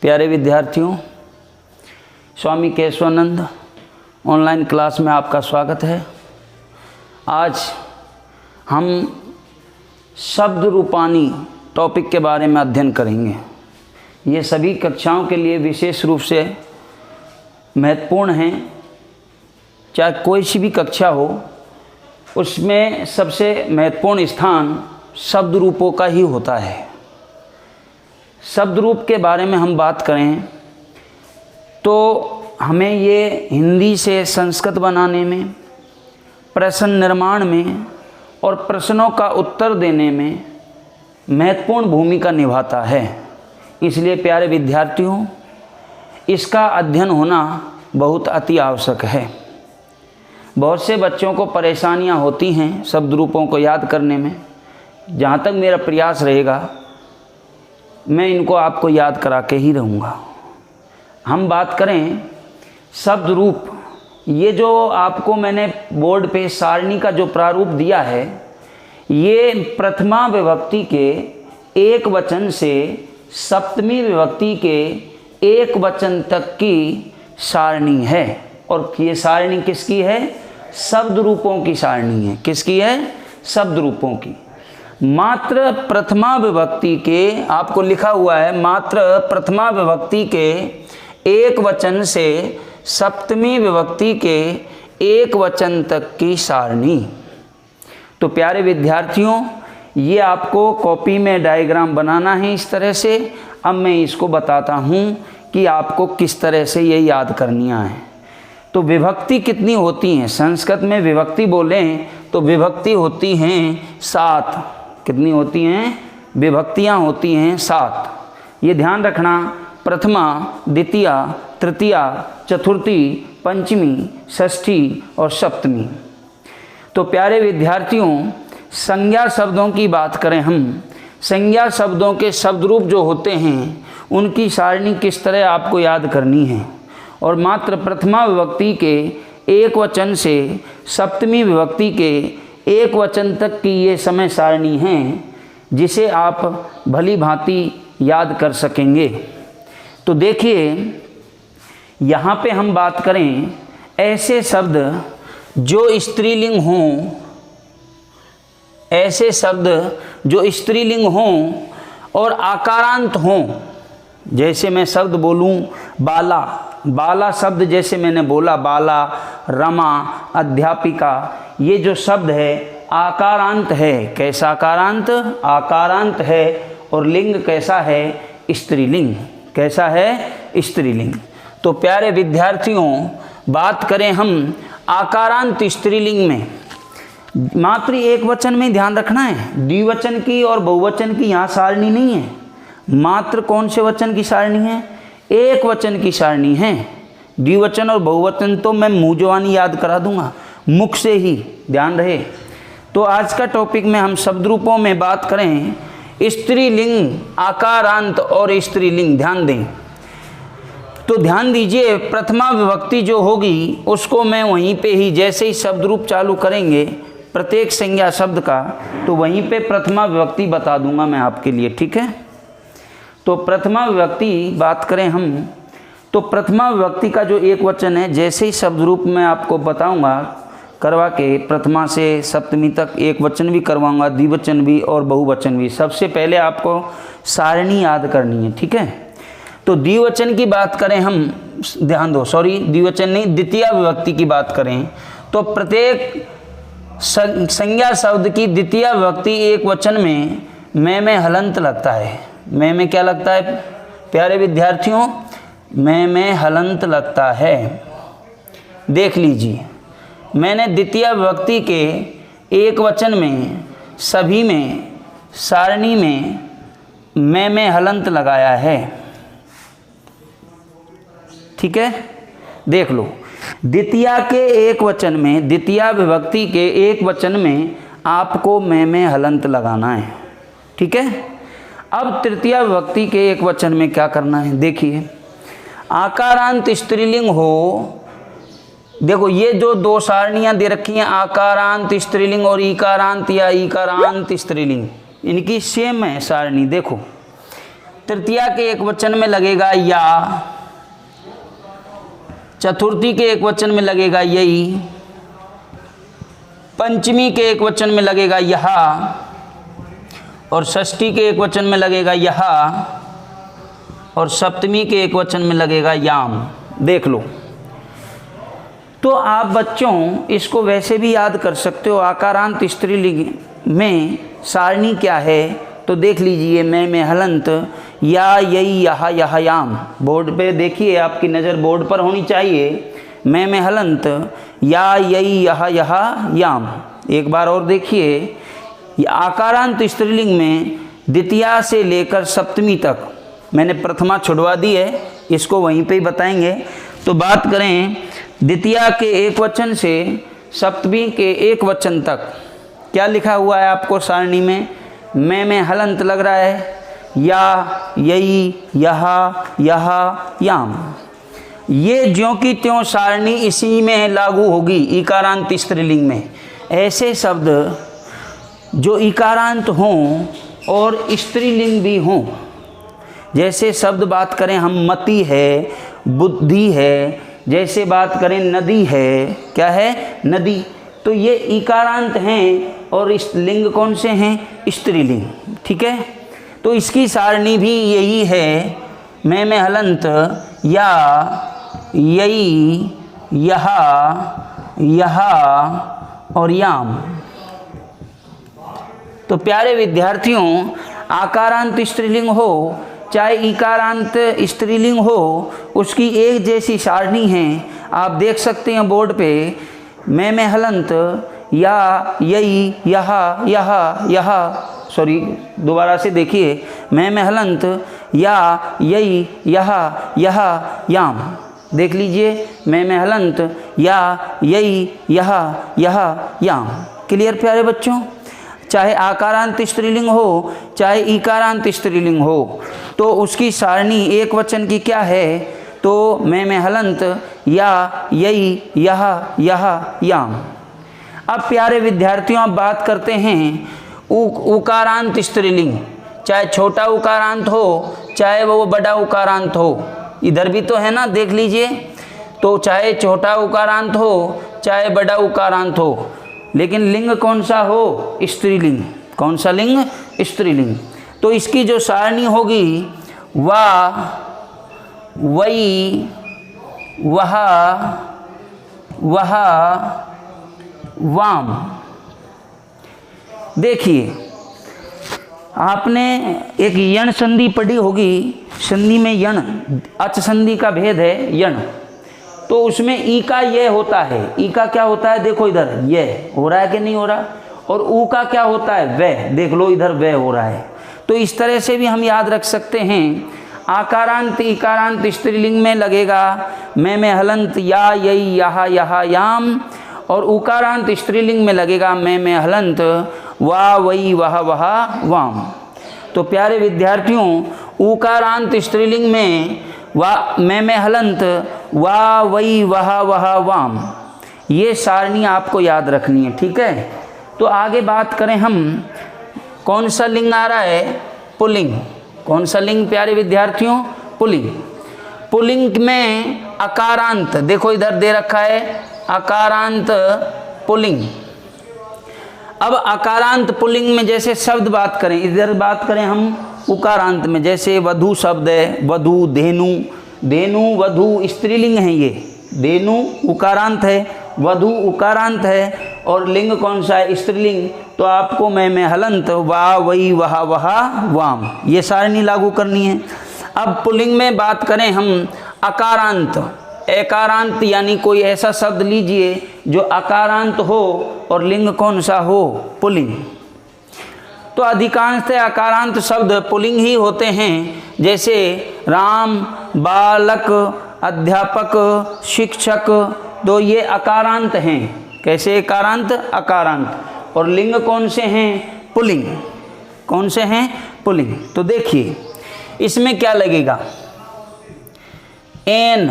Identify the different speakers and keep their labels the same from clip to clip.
Speaker 1: प्यारे विद्यार्थियों, स्वामी Keshavananda online class में आपका स्वागत है। आज हम शब्द रूपानी टॉपिक के बारे में अध्ययन करेंगे। ये सभी कक्षाओं के लिए विशेष रूप से महत्वपूर्ण हैं। चाहे कोई सी भी कक्षा हो, उसमें सबसे महत्वपूर्ण स्थान शब्द रूपों का ही होता है। शब्द रूप के बारे में हम बात करें तो हमें ये हिंदी से संस्कृत बनाने में, प्रश्न निर्माण में और प्रश्नों का उत्तर देने में महत्वपूर्ण भूमिका निभाता है। इसलिए प्यारे विद्यार्थियों, इसका अध्ययन होना बहुत अति आवश्यक है। बहुत से बच्चों को परेशानियां होती हैं शब्द रूपों को याद करने में। जहाँ तक मेरा प्रयास रहेगा, मैं इनको आपको याद करा के ही रहूँगा। हम बात करें शब्द रूप, ये जो आपको मैंने बोर्ड पे सारणी का जो प्रारूप दिया है, ये प्रथमा विभक्ति के एक वचन से सप्तमी विभक्ति के एक वचन तक की सारणी है। और ये सारणी किसकी है? शब्द रूपों की सारणी है। किसकी है? शब्द रूपों की। मात्र प्रथमा विभक्ति के, आपको लिखा हुआ है, मात्र प्रथमा विभक्ति के एक वचन से सप्तमी विभक्ति के एक वचन तक की सारणी। तो प्यारे विद्यार्थियों, ये आपको कॉपी में डायग्राम बनाना है इस तरह से। अब मैं इसको बताता हूँ कि आपको किस तरह से ये याद करनियाँ हैं। तो विभक्ति कितनी होती हैं? संस्कृत में विभक्ति बोलें तो विभक्ति होती हैं 7। कितनी होती हैं? विभक्तियाँ होती हैं 7। ये ध्यान रखना, प्रथमा, द्वितीया, तृतीया, चतुर्थी, पंचमी, षष्ठी और सप्तमी। तो प्यारे विद्यार्थियों, संज्ञा शब्दों की बात करें हम, संज्ञा शब्दों के शब्द रूप जो होते हैं उनकी सारणी किस तरह आपको याद करनी है। और मात्र प्रथमा विभक्ति के एक वचन से सप्तमी विभक्ति के एक वचन तक की ये समय सारणी है, जिसे आप भली भांति याद कर सकेंगे। तो देखिए, यहाँ पे हम बात करें ऐसे शब्द जो स्त्रीलिंग हों, ऐसे शब्द जो स्त्रीलिंग हों और आकारांत हों। जैसे मैं शब्द बोलूँ बाला, बाला शब्द जैसे मैंने बोला, बाला, रमा, अध्यापिका, ये जो शब्द है आकारांत है। कैसा आकारांत? आकारांत है। और लिंग कैसा है? स्त्रीलिंग। कैसा है? स्त्रीलिंग। तो प्यारे विद्यार्थियों, बात करें हम आकारांत स्त्रीलिंग में, मात्र एक वचन में ध्यान रखना है। द्विवचन की और बहुवचन की यहाँ सारणी नहीं है। मात्र कौन से वचन की सारणी है? एक वचन की सारणी है। द्विवचन और बहुवचन तो मैं मुँह जवानी याद करा दूंगा, मुख से ही, ध्यान रहे। तो आज का टॉपिक में हम शब्द रूपों में बात करें स्त्रीलिंग, आकारांत और स्त्रीलिंग। ध्यान दें तो ध्यान दीजिए, प्रथमा विभक्ति जो होगी उसको मैं वहीं पे ही, जैसे ही शब्द रूप चालू करेंगे प्रत्येक संज्ञा शब्द का, तो वहीं पे प्रथमा विभक्ति बता दूंगा मैं आपके लिए। ठीक है? तो प्रथमा विभक्ति बात करें हम, तो प्रथमा विभक्ति का जो एक वचन है, जैसे ही शब्द रूप में आपको बताऊंगा करवा के, प्रथमा से सप्तमी तक एक वचन भी करवाऊंगा, द्विवचन भी और बहुवचन भी। सबसे पहले आपको सारणी याद करनी है। ठीक है? तो द्विवचन की बात करें हम, ध्यान दो, सॉरी द्विवचन नहीं, द्वितीय विभक्ति की बात करें तो प्रत्येक संज्ञा शब्द की द्वितीय विभक्ति एक वचन में हलंत लगता है। में क्या लगता है प्यारे विद्यार्थियों? में हलंत लगता है। देख लीजिए, मैंने द्वितीय विभक्ति के एक वचन में सभी में सारणी में हलंत लगाया है। ठीक है? देख लो, द्वितीया के एक वचन में, द्वितीय विभक्ति के एक वचन में आपको में हलंत लगाना है। ठीक है? अब तृतीय विभक्ति के एक वचन में क्या करना है? देखिए, आकारांत स्त्रीलिंग हो। देखो, ये जो दो सारणियां दे रखी हैं, आकारांत स्त्रीलिंग और इकारांत या इकारांत स्त्रीलिंग, इनकी सेम है सारणी। देखो, तृतीया के एक वचन में लगेगा या, चतुर्थी के एक वचन में लगेगा यही, पंचमी के एक वचन में लगेगा यहा, और षष्ठी के एक वचन में लगेगा यहा, और सप्तमी के एक वचन में लगेगा याम। देख लो। तो आप बच्चों इसको वैसे भी याद कर सकते हो। आकारांत स्त्रीलिंग में सारणी क्या है तो देख लीजिए, मैं हलंत, या, यई, यहा, यहा, याम। बोर्ड पे देखिए, आपकी नज़र बोर्ड पर होनी चाहिए। मैं हलंत, या, यई, यहा, यहा, याम। एक बार और देखिए, आकारांत स्त्रीलिंग में द्वितीया से लेकर सप्तमी तक, मैंने प्रथमा छुड़वा दी है, इसको वहीं पे ही बताएंगे। तो बात करें द्वितीया के एक वचन से सप्तमी के एक वचन तक, क्या लिखा हुआ है आपको सारणी में? मैं हलंत लग रहा है, या, यई, यहा, यहा, याम। ये ज्यों की त्यों सारणी इसी में लागू होगी इकारांत स्त्रीलिंग में। ऐसे शब्द जो इकारांत हों और स्त्रीलिंग भी हों, जैसे शब्द बात करें हम मति है, बुद्धि है, जैसे बात करें नदी है, क्या है? नदी। तो ये इकारांत हैं और इस लिंग कौन से हैं? स्त्रीलिंग। ठीक है, तो इसकी सारणी भी यही है, मैं हलंत, या, यई, यहा, यहा और याम। तो प्यारे विद्यार्थियों, आकारांत स्त्रीलिंग हो चाहे इकारांत स्त्रीलिंग हो, उसकी एक जैसी सारणी है। आप देख सकते हैं बोर्ड पे, मैं हलंत, या, यई, यहा, यहा, यहा, सॉरी दोबारा से देखिए, मैं हलंत, या, यई, यहा, यहा, याम। देख लीजिए, मैं हलंत, या, यई, यहा, यहा, याम। क्लियर प्यारे बच्चों? चाहे आकारांत स्त्रीलिंग हो चाहे इकारांत स्त्रीलिंग हो, तो उसकी सारणी एक वचन की क्या है? तो मैं हलंत, या, यई, यहा, यहा, याम। अब प्यारे विद्यार्थियों, अब बात करते हैं उकारांत स्त्रीलिंग। चाहे छोटा उकारांत हो चाहे वो बड़ा उकारांत हो, इधर भी तो है ना, देख लीजिए। तो चाहे छोटा उकारांत हो चाहे बड़ा उकारांत हो, लेकिन लिंग कौन सा हो? स्त्रीलिंग। कौन सा लिंग? स्त्रीलिंग। तो इसकी जो सारणी होगी, वा, वई, वहा, वहा, वाम। देखिए, आपने एक यण संधि पढ़ी होगी। संधि में यण, अच संधि का भेद है यण। तो उसमें ई का ये होता है। ई का क्या होता है? देखो इधर ये हो रहा है कि नहीं हो रहा। और ऊ का क्या होता है? वह। देख लो इधर वह हो रहा है। तो इस तरह से भी हम याद रख सकते हैं। आकारांत इकारांत स्त्रीलिंग में लगेगा मैं हलंत, या, यई, यहा, यहा, याम। और उकारांत स्त्रीलिंग में लगेगा मैं हलंत, वा, वई, वहा, वहा, वाम। तो प्यारे विद्यार्थियों, उकारांत स्त्रीलिंग में वा, मैं हलंत, वा, वई, वहा, वहा, वाम, ये सारणी आपको याद रखनी है। ठीक है, तो आगे बात करें हम, कौन सा लिंग आ रहा है? पुल्लिंग। कौन सा लिंग प्यारे विद्यार्थियों? पुल्लिंग। पुल्लिंग में अकारांत, देखो इधर दे रखा है अकारांत पुल्लिंग। अब अकारांत पुल्लिंग में जैसे शब्द बात करें, इधर बात करें हम उकारांत में, जैसे वधु शब्द है, वधु, धेनु। धेनु, वधु स्त्रीलिंग है ये। धेनु उकारांत है, वधु उकारांत है, और लिंग कौन सा है? स्त्रीलिंग। तो आपको मैं हलंत, वा, वई, वहा, वहा, वाम, ये सारणी लागू करनी है। अब पुल्लिंग में बात करें हम अकारांत, एकारांत, यानी कोई ऐसा शब्द लीजिए जो अकारांत हो और लिंग कौन सा हो? पुल्लिंग। तो अधिकांशतः अकारांत शब्द पुल्लिंग ही होते हैं, जैसे राम, बालक, अध्यापक, शिक्षक। तो ये अकारांत हैं। कैसे अकारांत? अकारांत। और लिंग कौन से हैं? पुल्लिंग। कौन से हैं? पुल्लिंग। तो देखिए इसमें क्या लगेगा? एन,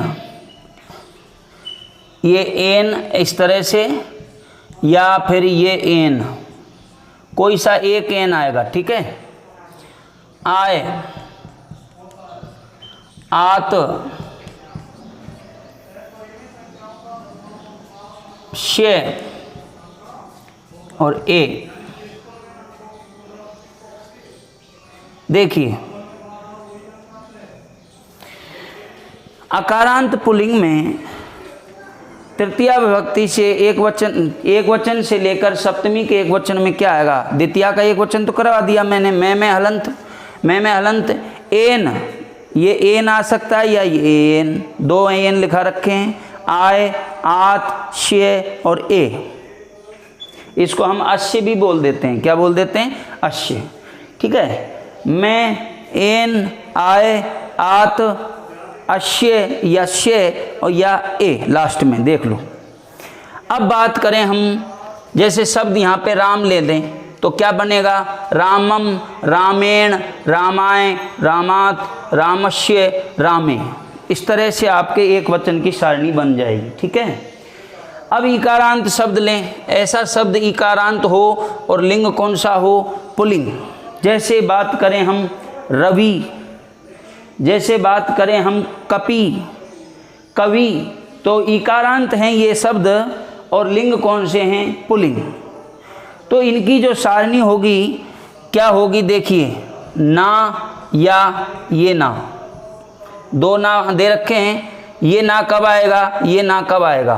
Speaker 1: ये एन इस तरह से, या फिर ये एन, कोई सा एक एन आएगा। ठीक है, आए, आत, श और ए। देखिए अकारांत पुल्लिंग में तृतीया विभक्ति से एक वचन से लेकर सप्तमी के एक वचन में क्या आएगा? द्वितीया का एक वचन तो करवा दिया मैंने, मैं में हलंत, एन, ये एन आ सकता है या ये एन, दो एन लिखा रखे हैं, आय, आत, शे और ए। इसको हम अश्य भी बोल देते हैं। क्या बोल देते हैं? अश्य। ठीक है, मैं, एन, आय, आत, अश्य या शे और या ए लास्ट में देख लो। अब बात करें हम, जैसे शब्द यहाँ पे राम ले लें तो क्या बनेगा? रामम, रामेण, रामाय, रामात, रामस्य, रामे। इस तरह से आपके एक वचन की सारणी बन जाएगी। ठीक है, अब इकारांत शब्द लें। ऐसा शब्द इकारांत हो और लिंग कौन सा हो? पुल्लिंग। जैसे बात करें हम रवि, जैसे बात करें हम कपि, कवि, तो इकारांत हैं ये शब्द और लिंग कौन से हैं? पुल्लिंग। तो इनकी जो सारणी होगी क्या होगी? देखिए, ना या ये ना, दो ना दे रखे हैं। ये ना कब आएगा? ये ना कब आएगा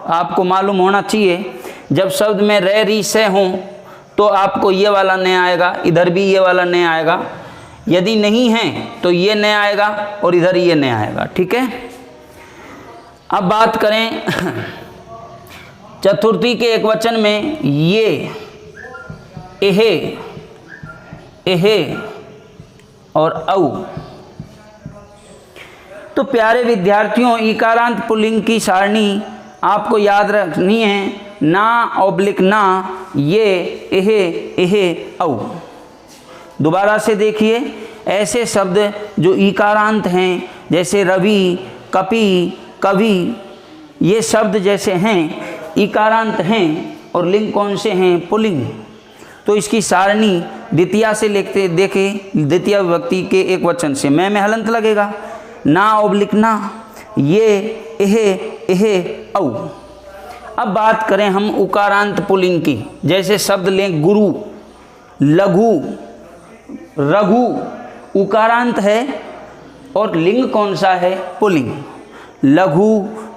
Speaker 1: आपको मालूम होना चाहिए। जब शब्द में रे री से हों तो आपको ये वाला नहीं आएगा, इधर भी ये वाला नहीं आएगा। यदि नहीं है तो ये नहीं आएगा और इधर ये नहीं आएगा। ठीक है, अब बात करें चतुर्थी के एक वचन में ये, एहे, एहे और औ। तो प्यारे विद्यार्थियों, इकारांत पुल्लिंग की सारणी आपको याद रखनी है, ना ऑब्लिक ना, ये, एहे, एहे, औ। दोबारा से देखिए, ऐसे शब्द जो इकारांत हैं जैसे रवि, कपि, कवि, ये शब्द जैसे हैं इकारांत हैं और लिंग कौन से हैं? पुल्लिंग। तो इसकी सारणी द्वितीया से लिखते देखें, द्वितीय विभक्ति के एक वचन से मैं में हलंत लगेगा, ना ऑब्लिक ना, ये, एहे, एहे, औ। अब बात करें हम उकारांत पुल्लिंग की। जैसे शब्द लें गुरु, लघु, रघु, उकारांत है और लिंग कौन सा है? पुल्लिंग। लघु,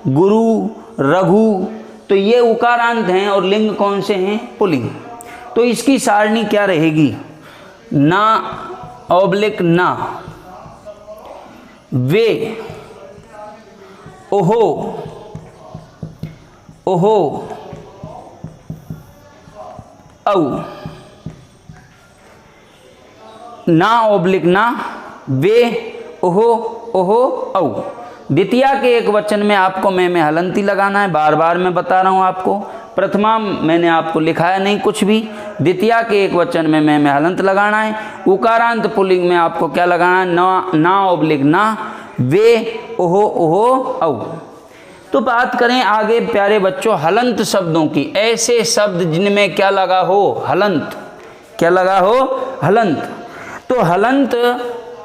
Speaker 1: गुरु, रघु, तो ये उकारांत हैं और लिंग कौन से हैं? पुल्लिंग। तो इसकी सारणी क्या रहेगी? ना ऑब्लिक ना, वे, ओहो, ओहो, औ। ना ऑब्लिक ना, वे, ओहो, ओहो, औ। द्वितीया के एक वचन में आपको मैं में हलंती लगाना है। बार बार मैं बता रहा हूँ आपको। प्रथमा मैंने आपको लिखाया नहीं कुछ भी। द्वितीया के एक वचन में मैं में हलंत लगाना है। उकारांत पुल्लिंग में आपको क्या लगाना है? ना ऑब्लिक ना, वे, ओहो, ओहो, औ। तो बात करें आगे प्यारे बच्चों हलंत शब्दों की। ऐसे शब्द जिनमें क्या लगा हो? हलंत। क्या लगा हो? हलंत। तो हलंत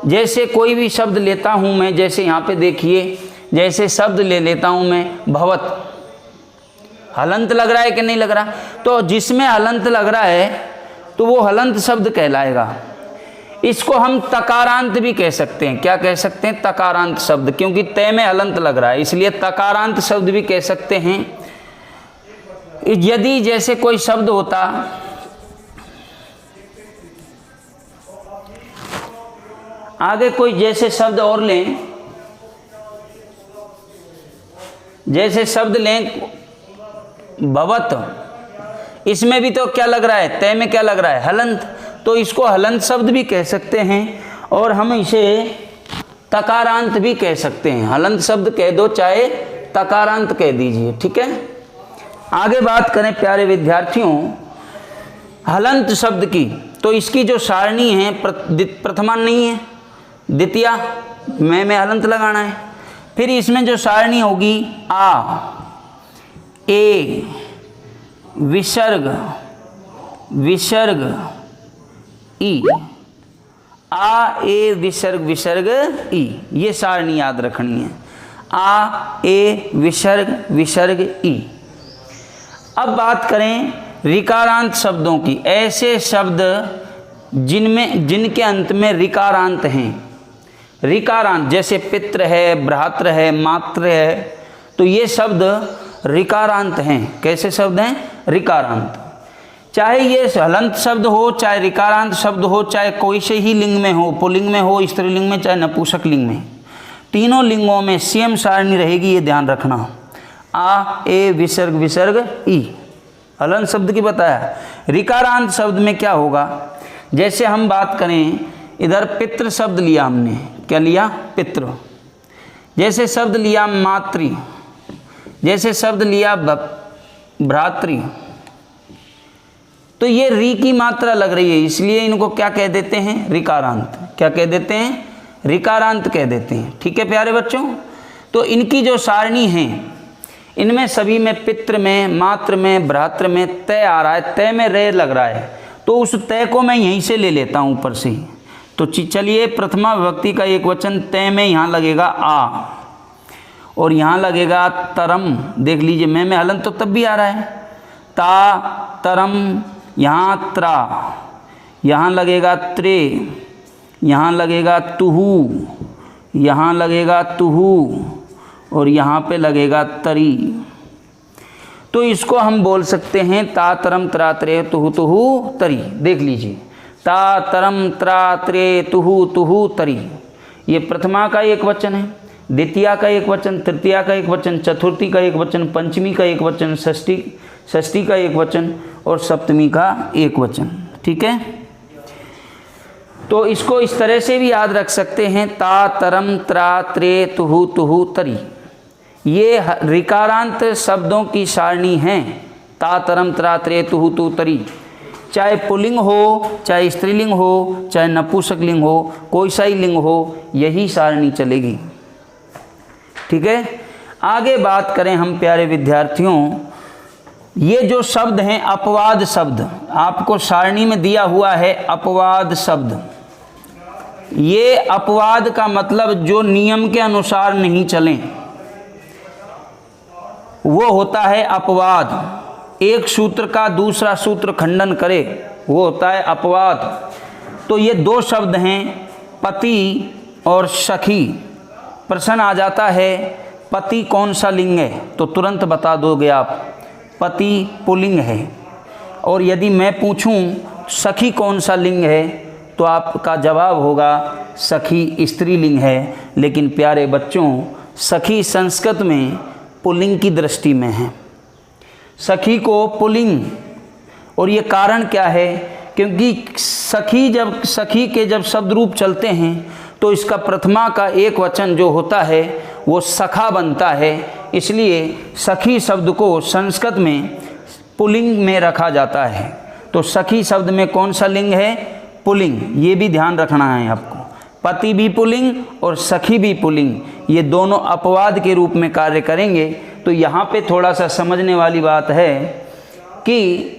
Speaker 1: जैसे कोई भी शब्द लेता हूँ मैं, जैसे यहाँ पे देखिए, जैसे शब्द ले लेता हूँ मैं भवत, हलंत लग रहा है कि नहीं लग रहा? तो जिसमें हलंत लग रहा है तो वो हलंत शब्द कहलाएगा। इसको हम तकारांत भी कह सकते हैं। क्या कह सकते हैं? तकारांत शब्द, क्योंकि तय में हलंत लग रहा है इसलिए तकारांत शब्द भी कह सकते हैं। यदि जैसे कोई शब्द होता, आगे कोई जैसे शब्द और लें, जैसे शब्द लें भवत, इसमें भी तो क्या लग रहा है? तय में क्या लग रहा है? हलंत। तो इसको हलंत शब्द भी कह सकते हैं और हम इसे तकारांत भी कह सकते हैं। हलंत शब्द कह दो चाहे तकारांत कह दीजिए। ठीक है, आगे बात करें प्यारे विद्यार्थियों हलंत शब्द की। तो इसकी जो सारणी है प्रथमा नहीं है, द्वितीया मैं में हलंत लगाना है। फिर इसमें जो सारणी होगी आ, ए, विसर्ग, विसर्ग, ई, आ ए विसर्ग विसर्ग ई, ये सारणी याद रखनी है। आ ए विसर्ग विसर्ग ई। अब बात करें ऋकारांत शब्दों की, ऐसे शब्द जिनके अंत में ऋकारांत हैं। ऋकारांत जैसे पितृ है, भ्रातृ है, मातृ है, तो ये शब्द ऋकारांत हैं। कैसे शब्द हैं? ऋकारांत। चाहे ये हलंत शब्द हो, चाहे ऋकारांत शब्द हो, चाहे कोई से ही लिंग में हो, पुल्लिंग में हो, स्त्रीलिंग में, चाहे नपुंसक लिंग में, तीनों लिंगों में सेम सारणी रहेगी, ये ध्यान रखना। आ ए विसर्ग विसर्ग ई, हलंत शब्द की बताया। ऋकारांत शब्द में क्या होगा? जैसे हम बात करें, इधर पितृ शब्द लिया हमने, क्या लिया? पितृ। जैसे शब्द लिया मातृ, जैसे शब्द लिया भ्रातृ, तो ये री की मात्रा लग रही है, इसलिए इनको क्या कह देते हैं? ऋकारांत। क्या कह देते हैं? ऋकारांत कह देते हैं। ठीक है प्यारे बच्चों, तो इनकी जो सारणी है, इनमें सभी में पितृ में, मातृ में, भ्रातृ में तय आ रहा है, तय में रे लग रहा है, तो उस तय को मैं यहीं से ले लेता हूँ ऊपर से ही। तो चलिए, प्रथमा विभक्ति का एक वचन तय में यहाँ लगेगा आ, और यहाँ लगेगा तरम। देख लीजिए, में हलन तो तब भी आ रहा है, ता तरम, यहाँ त्रा, यहाँ लगेगा त्रे, यहाँ लगेगा तुहु, यहाँ लगेगा तुहु, और यहाँ पे लगेगा तरी। तो इसको हम बोल सकते हैं ता तरम त्रा त्रे तुहु तुहु तरी। देख लीजिए, ता तरम त्रा त्रे तुहु तुहु तरी, ये प्रथमा का एक वचन है, द्वितीया का एक वचन, तृतीया का एक वचन, चतुर्थी का एक वचन, पंचमी का एक वचन, षष्ठी का एक वचन, और सप्तमी का एक वचन। ठीक है, तो इसको इस तरह से भी याद रख सकते हैं, ता तरम त्रा त्रे तुहु तुहु तरी। ये ऋकारांत शब्दों की सारणी है, ता तरम त्रा त्रे तुहु तुहु तरी। चाहे पुल्लिंग हो, चाहे स्त्रीलिंग हो, चाहे नपुंसक लिंग हो, कोई सा ही लिंग हो, यही सारणी चलेगी। ठीक है, आगे बात करें हम प्यारे विद्यार्थियों, ये जो शब्द हैं अपवाद शब्द, आपको सारणी में दिया हुआ है अपवाद शब्द। ये अपवाद का मतलब जो नियम के अनुसार नहीं चलें, वो होता है अपवाद। एक सूत्र का दूसरा सूत्र खंडन करे, वो होता है अपवाद। तो ये दो शब्द हैं, पति और सखी। प्रश्न आ जाता है पति कौन सा लिंग है, तो तुरंत बता दोगे आप, पति पुल्लिंग है। और यदि मैं पूछूं सखी कौन सा लिंग है, तो आपका जवाब होगा सखी स्त्रीलिंग है। लेकिन प्यारे बच्चों, सखी संस्कृत में पुल्लिंग की दृष्टि में है, सखी को पुल्लिंग। और ये कारण क्या है? क्योंकि सखी के जब शब्द रूप चलते हैं, तो इसका प्रथमा का एक वचन जो होता है वो सखा बनता है, इसलिए सखी शब्द को संस्कृत में पुल्लिंग में रखा जाता है। तो सखी शब्द में कौन सा लिंग है? पुल्लिंग। ये भी ध्यान रखना है आपको, पति भी पुल्लिंग और सखी भी पुल्लिंग, ये दोनों अपवाद के रूप में कार्य करेंगे। तो यहाँ पे थोड़ा सा समझने वाली बात है कि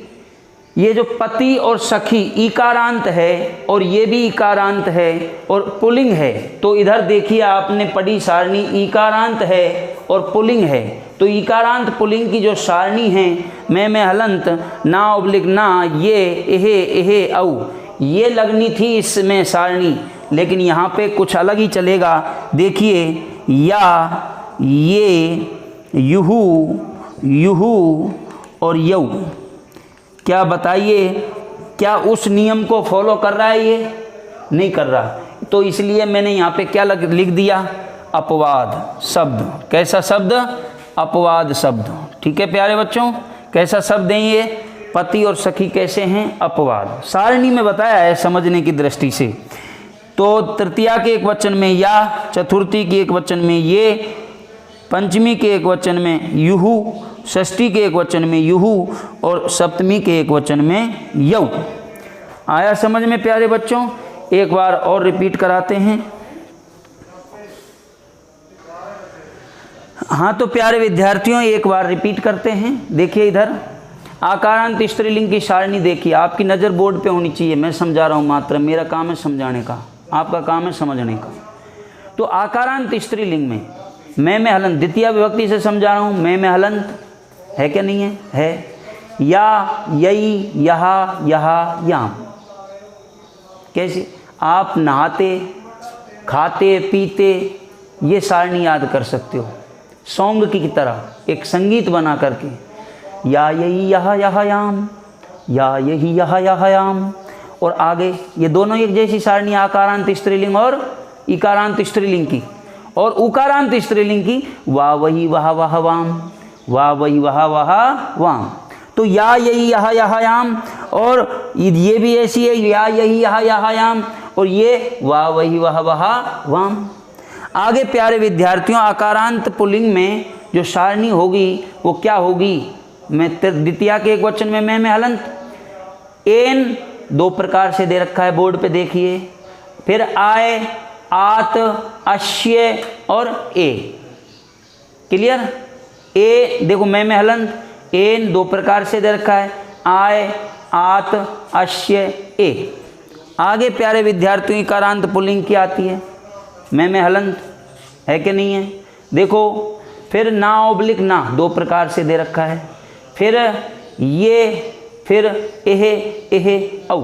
Speaker 1: ये जो पति और सखी इकारांत है और ये भी इकारांत है और पुल्लिंग है, तो इधर देखिए आपने पढ़ी सारणी इकारांत है और पुल्लिंग है। तो इकारांत पुल्लिंग की जो सारणी है, में हलंत, ना उबलिक ना, ये एहे एहे औ, ये लगनी थी इसमें सारणी, लेकिन यहाँ पे कुछ अलग ही चलेगा। देखिए, या, ये, युहू, युहू और यऊ। क्या बताइए, क्या उस नियम को फॉलो कर रहा है? ये नहीं कर रहा। तो इसलिए मैंने यहाँ पे क्या लिख दिया? अपवाद शब्द। कैसा शब्द? अपवाद शब्द। ठीक है प्यारे बच्चों, कैसा शब्द है ये? पति और सखी कैसे हैं? अपवाद। सारणी में बताया है समझने की दृष्टि से। तो तृतीया के एक वचन में या, चतुर्थी के एक वचन में ये, पंचमी के एक वचन में युहू, षष्ठी के एक वचन में युहू और सप्तमी के एक वचन में यऊ। आया समझ में प्यारे बच्चों? एक बार और रिपीट कराते हैं। हाँ तो प्यारे विद्यार्थियों, एक बार रिपीट करते हैं। देखिए इधर आकारांत स्त्रीलिंग की सारणी देखिए, आपकी नज़र बोर्ड पे होनी चाहिए। मैं समझा रहा हूँ, मात्र मेरा काम है समझाने का। आपका काम है समझने का। तो आकारांत स्त्रीलिंग में हलंत द्वितीय विभक्ति से समझा रहा हूँ। में हलंत है क्या नहीं है? है। या, यई, यहा, यहा, याम। कैसे? आप नहाते, खाते, पीते, ये सारणी याद कर सकते हो सॉन्ग की तरह, एक संगीत बना करके। या यही यहा यहा याम, या यही यहा यहा याम। और आगे ये दोनों एक जैसी सारणी, आकारांत स्त्रीलिंग और इकारांत स्त्रीलिंग की। और उकारांत स्त्रीलिंग की वा वही वहा वहा वाम, वा वही वहा वहा वाम। तो या यही यहा यहा याम, और ये भी ऐसी है, या यही यहा यहा याम, और ये वा वही वहा वहा वाम। आगे प्यारे विद्यार्थियों, आकारांत पुल्लिंग में जो सारणी होगी वो क्या होगी? मैं द्वितीया के एक वचन में हलंत। एन दो प्रकार से दे रखा है, बोर्ड पे देखिए। फिर आय, आत, अश्य और ए। क्लियर? ए देखो में हलंत, एन दो प्रकार से दे रखा है, आय, आत, अश्य, ए। आगे प्यारे विद्यार्थियों इकारांत पुल्लिंग की आती है में हलंत, है कि नहीं है? देखो फिर ना ओब्लिक ना दो प्रकार से दे रखा है। फिर ये, फिर एहे, एहे, औ।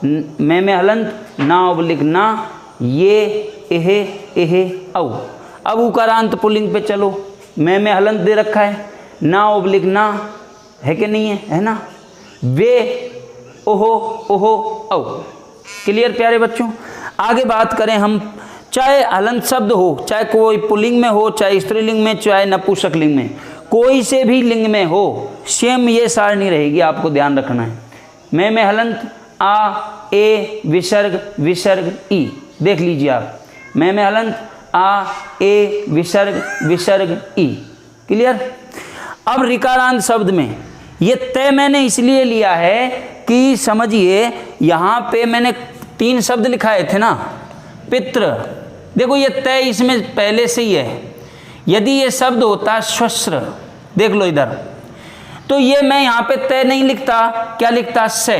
Speaker 1: में हलंत, ना ओब्लिक ना, ये, एहे, एहे, औ। अब उकारांत पुल्लिंग पे चलो। में हलंत दे रखा है, ना ओब्लिक ना, है कि नहीं है? है ना? वे, ओहो, ओहो, औ। क्लियर प्यारे बच्चों? आगे बात करें हम, चाहे हलंत शब्द हो, चाहे कोई पुल्लिंग में हो, चाहे स्त्रीलिंग में, चाहे नपुंसक लिंग में, कोई से भी लिंग में हो, सेम ये सारणी रहेगी, आपको ध्यान रखना है। में हलंत, आ, ए, विसर्ग, विसर्ग, ई। देख लीजिए आप, में हलंत, आ, ए, विसर्ग, विसर्ग, ई। क्लियर? अब ऋकारांत शब्द में ये तय मैंने इसलिए लिया है कि समझिए, यहाँ पे मैंने 3 शब्द लिखाए थे ना, पितृ। देखो ये तय इसमें पहले से ही है। यदि ये शब्द होता स्वस्र, देख लो इधर, तो ये मैं यहाँ पे तय नहीं लिखता, क्या लिखता? से।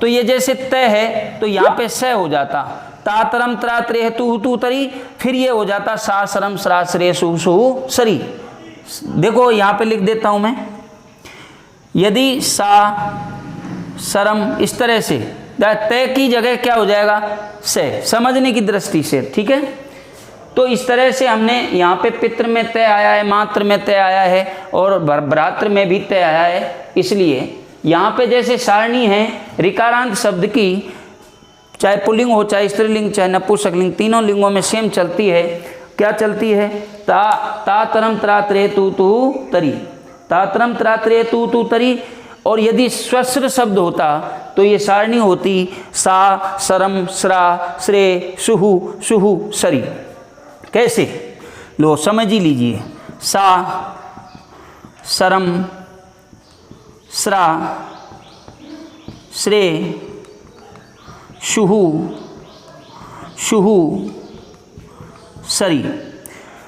Speaker 1: तो ये जैसे तय है तो यहाँ पे से हो जाता, तातरम त्रात्रे तू तू तरी, फिर ये हो जाता सा सरम सरा सरे सु सु सरी। देखो यहाँ पे लिख देता हूँ मैं, यदि सा सरम इस तरह से, तय की जगह क्या हो जाएगा? से, समझने की दृष्टि से। ठीक है? तो इस तरह से हमने यहाँ पे पितृ में तय आया है, मातृ में तय आया है, और भ्रातृ में भी तय आया है। इसलिए यहाँ पे जैसे सारणी है ऋकारांत शब्द की, चाहे पुल्लिंग हो, चाहे स्त्रीलिंग, चाहे नपुंसक लिंग, तीनों लिंगों में सेम चलती है। क्या चलती है? ता तरम त्रात्रे तू तू तरी, तातरम त्रात्रे तू तू तरी। और यदि स्वस्र शब्द होता तो ये सारणी होती सा सरम स्रा श्रे सुहु सुहु सरी। कैसे? लो समझ ही लीजिए, सा सरम स्रा श्रे शुहु शुहु सरी।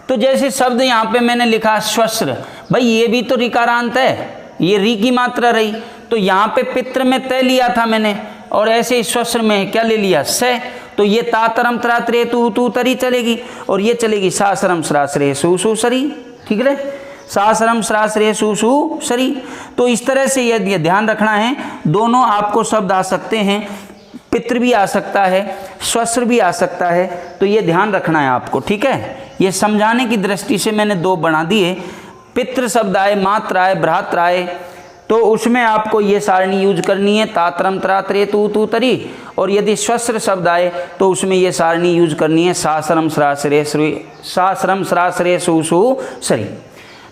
Speaker 1: तो जैसे शब्द यहाँ पे मैंने लिखा स्वस्र, भाई ये भी तो ऋकारांत है, ये री की मात्रा रही, तो यहाँ पे पितृ में तय लिया था मैंने, और ऐसे ही स्वस्र में क्या ले लिया? से। तो ये तातरम त्रात्रे तू तू तरी चलेगी, और ये चलेगी सासरम सरासरे सु सु सरी। ठीक है? सासरम सरासरे सु सु सरी। तो इस तरह से ये ध्यान रखना है, दोनों आपको शब्द आ सकते हैं, पितृ भी आ सकता है, स्वस्र भी आ सकता है, तो ये ध्यान रखना है आपको। ठीक है? ये समझाने की दृष्टि से मैंने 2 बना दिए। पितृ शब्द आए, मात्र आए, भ्रात्र आए, तो उसमें आपको ये सारणी यूज करनी है, तातरम त्रात्रे तू तू तरी। और यदि स्वस्र शब्द आए तो उसमें ये सारणी यूज करनी है, सासरम सरासरे सासरम सरासरे सु सु सरी।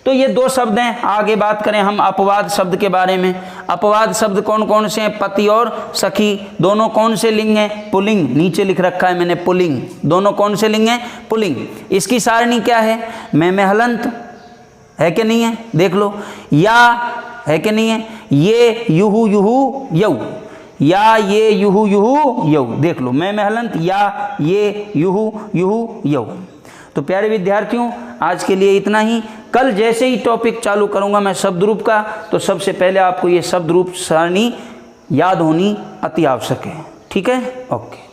Speaker 1: तो ये 2 शब्द हैं। आगे बात करें हम अपवाद शब्द के बारे में। अपवाद शब्द कौन कौन से हैं? पति और सखी, दोनों कौन से लिंग हैं? पुल्लिंग। नीचे लिख रखा है मैंने पुल्लिंग, दोनों कौन से लिंग हैं? पुल्लिंग। इसकी सारणी क्या है? में हलंत, है कि नहीं है? देख लो, या, है कि नहीं है? ये युहु युहु यौ, या ये युहु युहु यौ। देख लो, में हलंत, या ये युहु युहु यौ। तो प्यारे विद्यार्थियों, आज के लिए इतना ही। कल जैसे ही टॉपिक चालू करूंगा मैं शब्द रूप का, तो सबसे पहले आपको ये शब्द रूप सारणी याद होनी अति आवश्यक है। ठीक है? ओके।